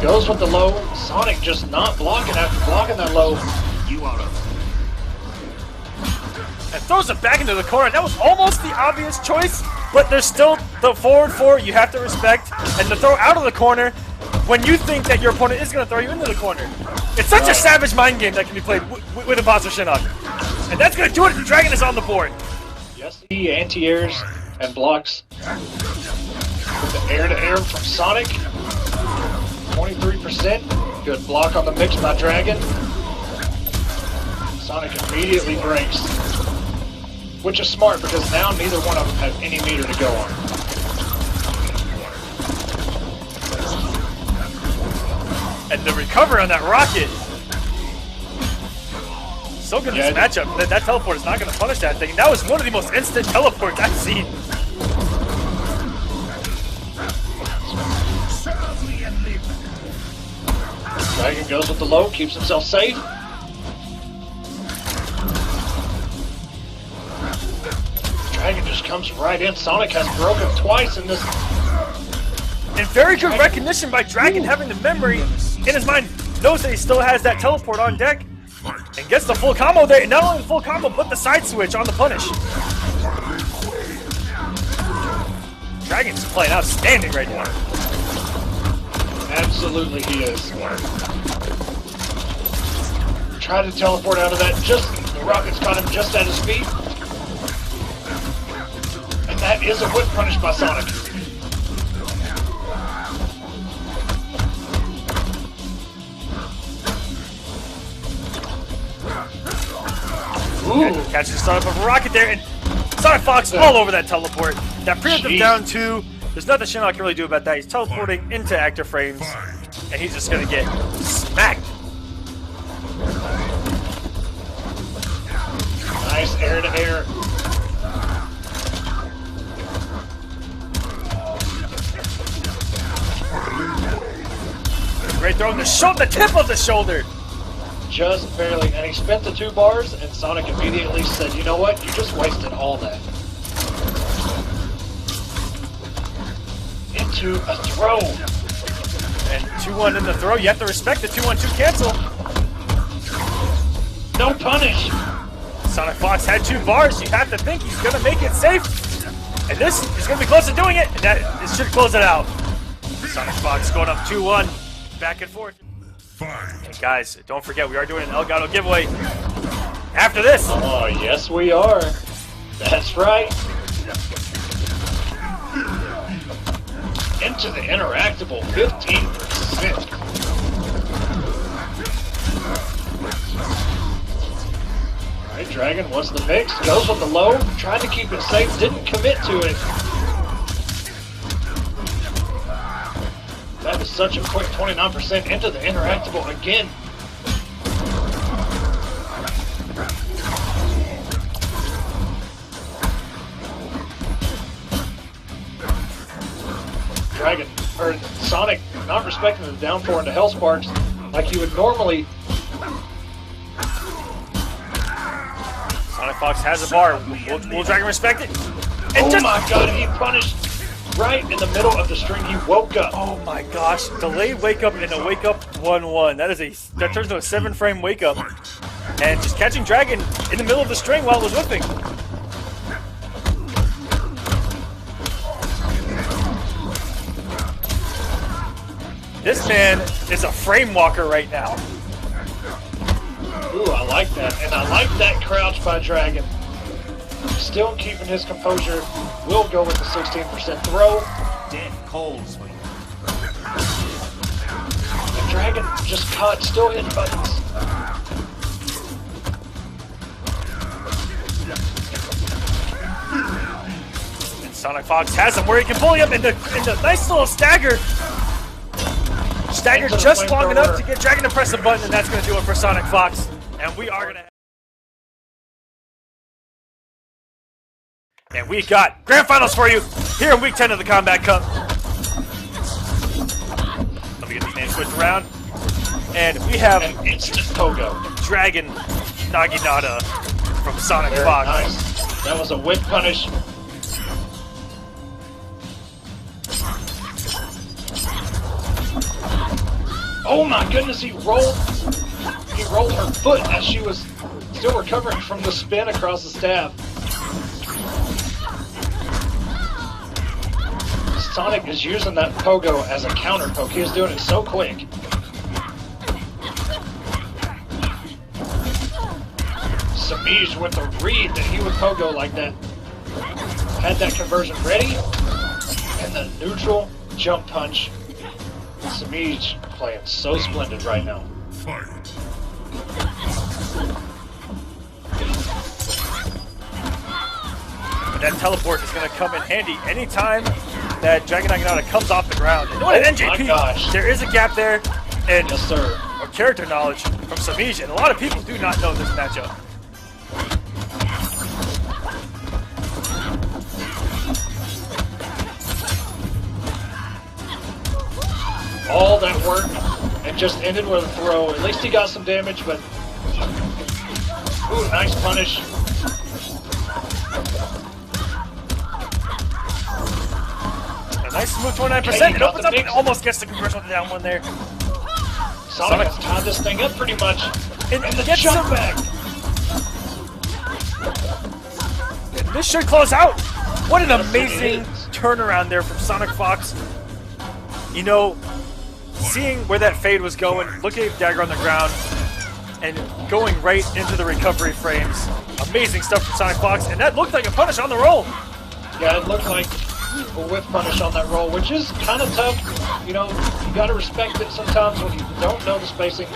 B: Goes with the low. Sonic just not blocking after blocking that low.
E: You are a
A: And throws it back into the corner. That was almost the obvious choice, but there's still the forward 4 you have to respect, and the throw out of the corner when you think that your opponent is going to throw you into the corner. It's such a savage mind game that can be played with Imposter Shinnok. And that's going to do it. The Dragon is on the board.
B: Yes, he anti-airs and blocks. With the air-to-air from Sonic. 23%. Good block on the mix by Dragon. Sonic immediately breaks. Which is smart because now neither one of them have any meter to go on.
A: And the recovery on that rocket. So good in this matchup. That teleport is not going to punish that thing. That was one of the most instant teleports I've seen.
B: Dragon goes with the low, keeps himself safe. Dragon just comes right in. Sonic has broken twice in this.
A: And very good recognition by Dragon, having the memory in his mind, knows that he still has that teleport on deck, and gets the full combo there. And not only the full combo, but the side switch on the punish. Dragon's playing outstanding right now.
B: Absolutely he is. Tried to teleport out of that, the rockets caught him just at his feet. And that is a whip punish by Sonic.
A: Ooh. Catches the start of a rocket there, and SonicFox all over that teleport. That preemptive down 2. There's nothing Shinnok can really do about that. He's teleporting into active frames, and he's just gonna get smacked.
B: Nice air-to-air.
A: Great throw in the tip of the shoulder.
B: Just barely. And he spent the 2 bars, and Sonic immediately said, you know what? You just wasted all that. Into a throw.
A: And 2-1 in the throw. You have to respect the 2-1-2 cancel.
B: No punish.
A: SonicFox had 2 bars. You have to think he's going to make it safe. And this is going to be close to doing it. And this should close it out. SonicFox going up 2-1. Back and forth. And guys, don't forget, we are doing an Elgato giveaway after this.
B: Oh, yes we are. That's right. Into the interactable 15%. Alright, Dragon wants the mix, goes with the low, tried to keep it safe, didn't commit to it. That is such a quick 29% into the interactable again. Dragon, or Sonic, not respecting the downpour into Hell Sparks like you would normally.
A: SonicFox has a bar. Will Dragon respect it? And
B: Oh my god, he punished right in the middle of the string. He woke up.
A: Oh my gosh, delayed wake up and a wake up 1-1. That turns into a 7-frame wake up. And just catching Dragon in the middle of the string while it was whipping. This man is a frame walker right now.
B: Ooh, I like that. And I like that crouch by Dragon. Still keeping his composure. Will go with the 16% throw.
E: Dead calls for you.
B: And Dragon just caught, still hitting buttons.
A: And SonicFox has him where he can pull him into nice little stagger. Staggered just long enough to get Dragon to press a button, and that's going to do it for SonicFox. And we are going to... And we got Grand Finals for you here in Week 10 of the Kombat Cup. Let me get these names switched around. And we have
B: An instant pogo.
A: Dragon Naginata from
B: Very
A: SonicFox.
B: nice. That was a whip punish. Oh my goodness, he rolled her foot as she was still recovering from the spin across the stab. Sonic is using that pogo as a counter poke. He was doing it so quick. Semiij with a read that he would pogo like that. Had that conversion ready. And the neutral jump punch. Semiij playing so splendid right now.
C: Fight.
A: But that teleport is going to come in handy anytime that Dragon Naginata comes off the ground. And what an
B: Oh
A: NJP!
B: my gosh.
A: There is a gap there, and
B: Yes, sir.
A: a character knowledge from Semiij, and a lot of people do not know this matchup.
B: All that work and just ended with a throw. At least he got some damage, but ooh, nice punish.
A: A nice smooth 29%.
B: Okay,
A: It opens
B: got
A: up
B: the
A: and
B: mix.
A: almost gets the conversion on the down one there.
B: Sonic has tied this thing up pretty much.
A: And
B: And the
A: gets
B: jump
A: some-
B: back.
A: And this should close out. What an
B: Yes, it
A: amazing
B: is.
A: turnaround there from SonicFox. You know, seeing where that fade was going, looking at Dagger on the ground, and going right into the recovery frames. Amazing stuff from SonicFox, and that looked like a punish on the roll.
B: Yeah, it looked like a whip punish on that roll, which is kind of tough. You know, you got to respect it sometimes when you don't know the spacing.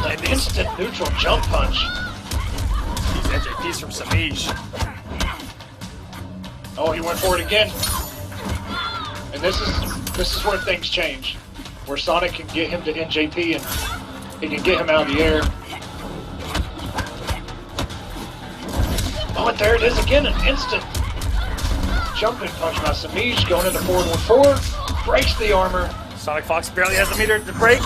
B: An instant neutral jump punch.
A: These NJPs from Semiij.
B: Oh, he went for it again. And this is where things change. Where Sonic can get him to NJP and he can get him out of the air. Oh, and there it is again, an instant jumping punch by Semiij going into forward 1-4. Breaks the armor.
A: SonicFox barely has a meter to break.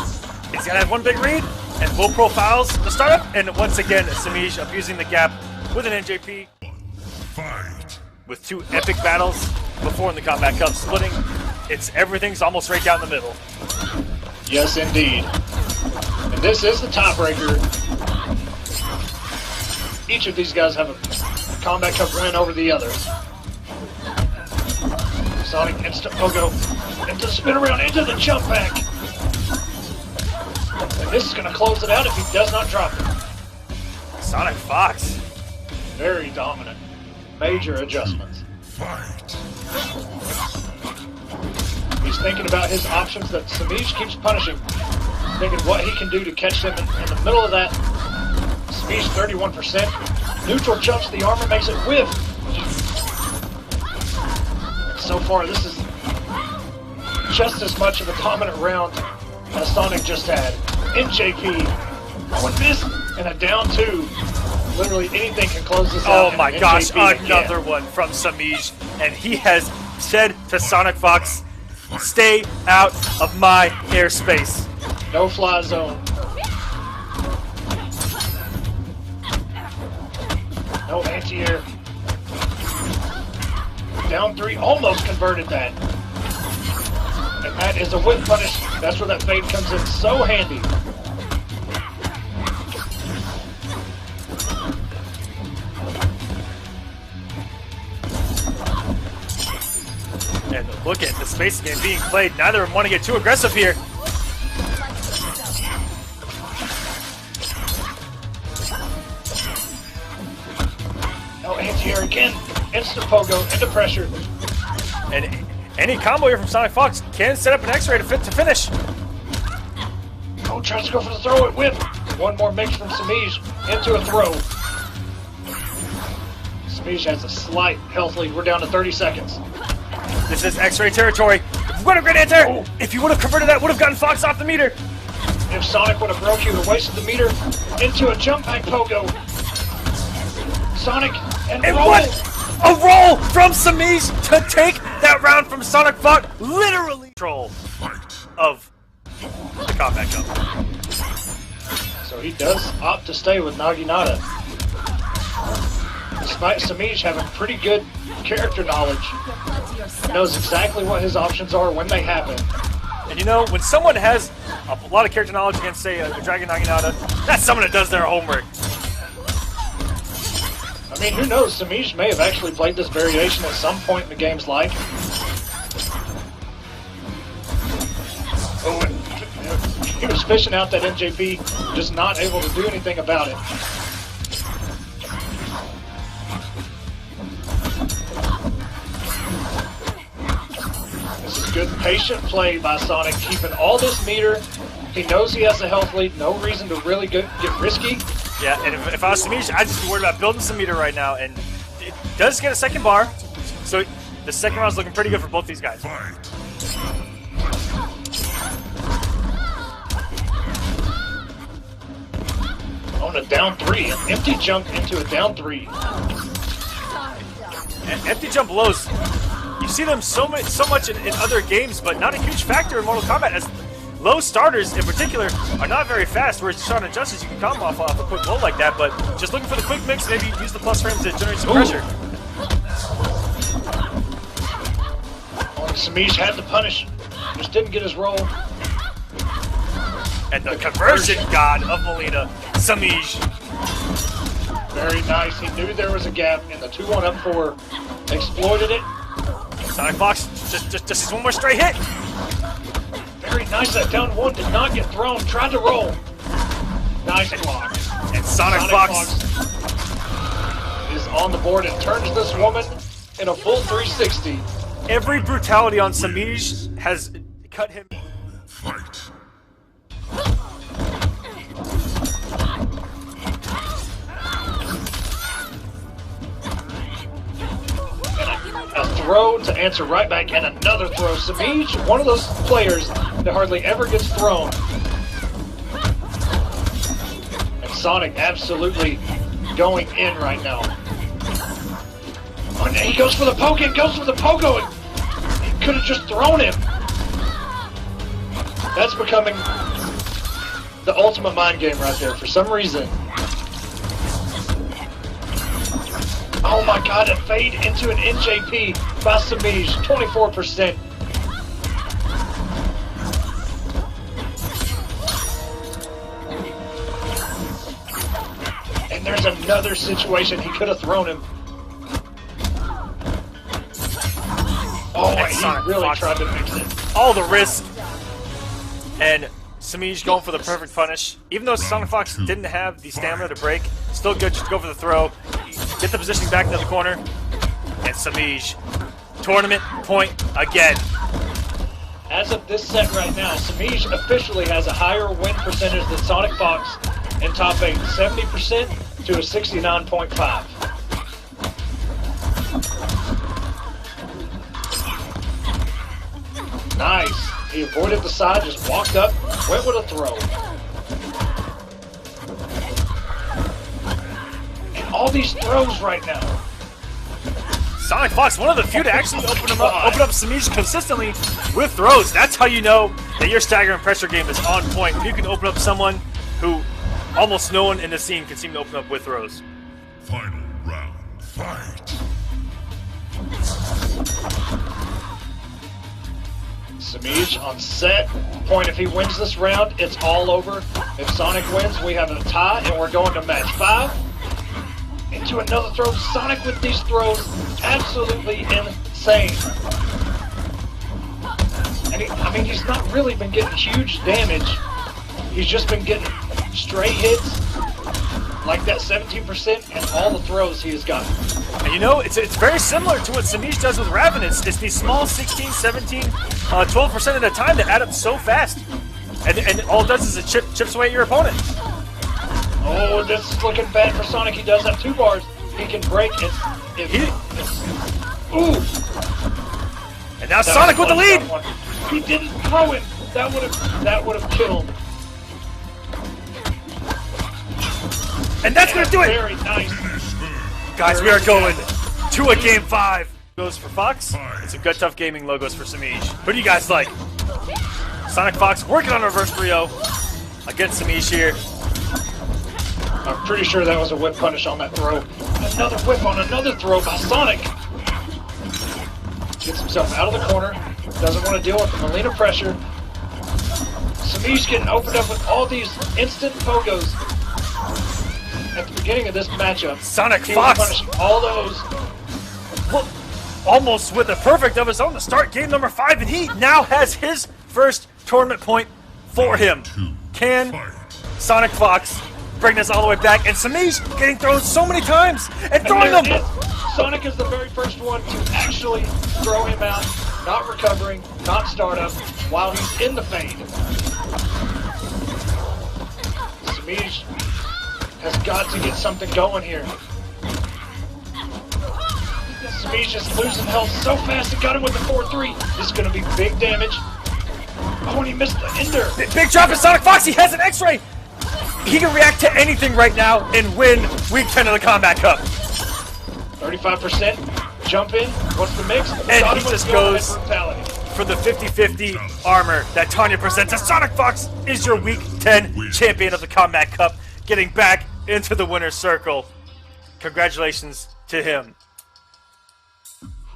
A: He's gonna have one big read, and full profiles to start up. And once again, Semiij abusing the gap with an NJP.
C: Fight.
A: With 2 epic battles before in the Kombat Cup, splitting. Everything's almost right down the middle.
B: Yes, indeed. And this is the tiebreaker. Each of these guys have a Combat Cup win over the other. Sonic instant pogo into the spin around, into the jump back. And this is going to close it out if he does not drop it.
A: SonicFox.
B: Very dominant. Major adjustments.
C: Fight.
B: He's thinking about his options that Semiij keeps punishing. Thinking what he can do to catch them in the middle of that. Semiij 31%. Neutral jumps the armor, makes it whiff. So far, this is just as much of a dominant round as Sonic just had. NJP with this and a down 2. Literally anything can close this out.
A: Oh my gosh, another one from Semiij. And he has said to SonicFox, stay out of my airspace.
B: No fly zone. No anti-air. Down 3, almost converted that. And that is a whip punish. That's where that fade comes in so handy.
A: And look at the space game being played. Neither of them want to get too aggressive here.
B: No anti-air again. Instant pogo into pressure.
A: And any combo here from SonicFox can set up an X-ray to finish.
B: Oh, tries to go for the throw and whip. One more mix from Semiij into a throw. Semiij has a slight health lead. We're down to 30 seconds.
A: This is X-ray territory. What a great answer! Oh. If you would have converted that, would have gotten Fox off the meter.
B: If Sonic would have broke, he would have wasted the meter into a jump back pogo. Sonic and roll.
A: What? A roll from Semiij to take that round from SonicFox. Literally control of the Combat Cup.
B: So he does opt to stay with Naginata. Despite Semiij having pretty good character knowledge, he knows exactly what his options are when they happen.
A: And you know, when someone has a lot of character knowledge against, say, a Dragon Naginata, that's someone that does their homework.
B: I mean, who knows? Semiij may have actually played this variation at some point in the game's life. Oh, and he was fishing out that NJP, just not able to do anything about it. This is good patient play by Sonic, keeping all this meter. He knows he has a health lead, no reason to really get risky.
A: Yeah, and if I was Semiij, I'd just be worried about building some meter right now, and it does get a second bar, so the second round's looking pretty good for both these guys.
B: On a down 3, an empty jump into a down 3.
A: And empty jump lows, you see them so much in other games, but not a huge factor in Mortal Kombat, as low starters in particular are not very fast, whereas Sean and Justice, you can come off a quick low like that, but just looking for the quick mix, maybe use the plus frames to generate some pressure.
B: Oh, Semiij had to punish, just didn't get his roll.
A: And the conversion god of Mileena, Semiij.
B: Very nice, he knew there was a gap in the 2-1 up 4, exploited it.
A: SonicFox, just one more straight hit.
B: Very nice, that down 1 did not get thrown, tried to roll. Nice block.
A: And SonicFox
B: is on the board and turns this woman in a full 360.
A: Every brutality on Semiij has cut him.
C: Fight.
B: A throw to answer right back, and another throw. Semiij, one of those players that hardly ever gets thrown. And Sonic absolutely going in right now. Oh, and he goes for the poke, and goes for the pogo, and he could have just thrown him. That's becoming the ultimate mind game right there for some reason. Oh my god, it fade into an NJP by Semiij, 24%. there's another situation he could have thrown him. Oh, and he really tried to mix it.
A: All the risk. And Semiij going for the perfect punish. Even though SonicFox didn't have the stamina to break, still good just to go for the throw. Get the positioning back into the corner. And Semiij, tournament point again.
B: As of this set right now, Semiij officially has a higher win percentage than SonicFox in top 8, 70% to a 69.5. Nice. He avoided the side, just walked up, went with a throw. And all these throws right now.
A: SonicFox, one of the few to actually open up Semiij consistently with throws. That's how you know that your stagger and pressure game is on point. When you can open up someone who almost no one in the scene can seem to open up with throws.
C: Final round, fight.
B: Semiij on set point. If he wins this round, it's all over. If Sonic wins, we have a tie, and we're going to match 5. Into another throw. Sonic with these throws, absolutely insane. And he's not really been getting huge damage. He's just been getting straight hits, like that 17%, and all the throws he has gotten.
A: And you know, it's very similar to what Semiij does with Raiden. It's these small 16, 17, 12% at a time that add up so fast. And all it does is it chips away at your opponent.
B: Oh, this is looking bad for Sonic. He does have 2 bars. He can break it. Ooh!
A: And now Sonic with the lead!
B: He didn't throw it. That would have killed.
A: And that's gonna do it!
B: Very nice.
A: Guys, we are going to a game 5. Goes for Fox, and some good tough gaming logos for Semiij. Who do you guys like? SonicFox working on a reverse 3-0 against Semiij here.
B: I'm pretty sure that was a whip punish on that throw. Another whip on another throw by Sonic. Gets himself out of the corner. Doesn't want to deal with the Mileena pressure. Semiij getting opened up with all these instant pogos at the beginning of this matchup.
A: SonicFox
B: punishing all those.
A: Almost with a perfect of his own to start game number 5, and he now has his first tournament point for him. Can SonicFox bring this all the way back? And Semiij getting thrown so many times and throwing them.
B: Sonic is the very first one to actually throw him out, not recovering, not startup, while he's in the fade. Semiij has got to get something going here. Semiij just losing health so fast. He got him with the 4-3. This is going to be big damage. Oh, and he missed the ender.
A: Big drop in SonicFox. He has an X-ray. He can react to anything right now and win Week 10 of the Kombat Cup.
B: 35% jump in. What's the mix?
A: And he just goes for the 50-50 armor that Tanya presents. And SonicFox is your Week 10 champion of the Kombat Cup, getting back into the winner's circle. Congratulations to him.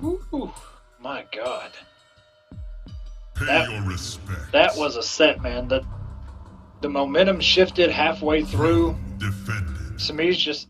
B: Ooh, my God.
C: Pay your respect.
B: That was a set, man. The momentum shifted halfway through.
C: Defended.
B: Semiij just